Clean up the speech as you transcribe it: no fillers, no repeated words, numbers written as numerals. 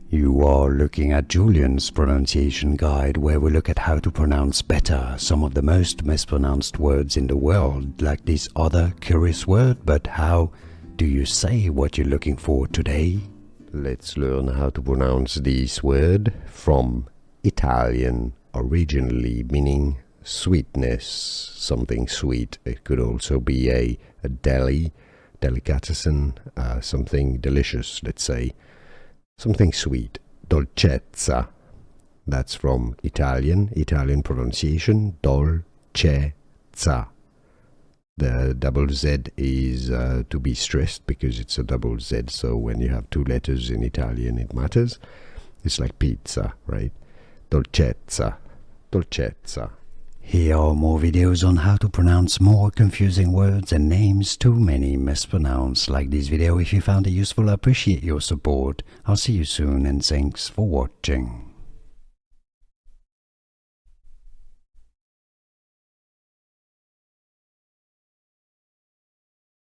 You are looking at Julian's pronunciation guide, where we look at how to pronounce better some of the most mispronounced words in the world, like this other curious word. But how do you say what you're looking for today? Let's learn how to pronounce this word from Italian, originally meaning sweetness, something sweet. It could also be a delicatessen, something delicious, let's say. Something sweet. Dolcezza. That's from Italian pronunciation. Dolcezza. The double Z is to be stressed because it's a double Z. So when you have two letters in Italian, it matters. It's like pizza, right? Dolcezza. Dolcezza. Here are more videos on how to pronounce more confusing words and names too many mispronounced. Like this video if you found it useful. I appreciate your support. I'll see you soon and thanks for watching.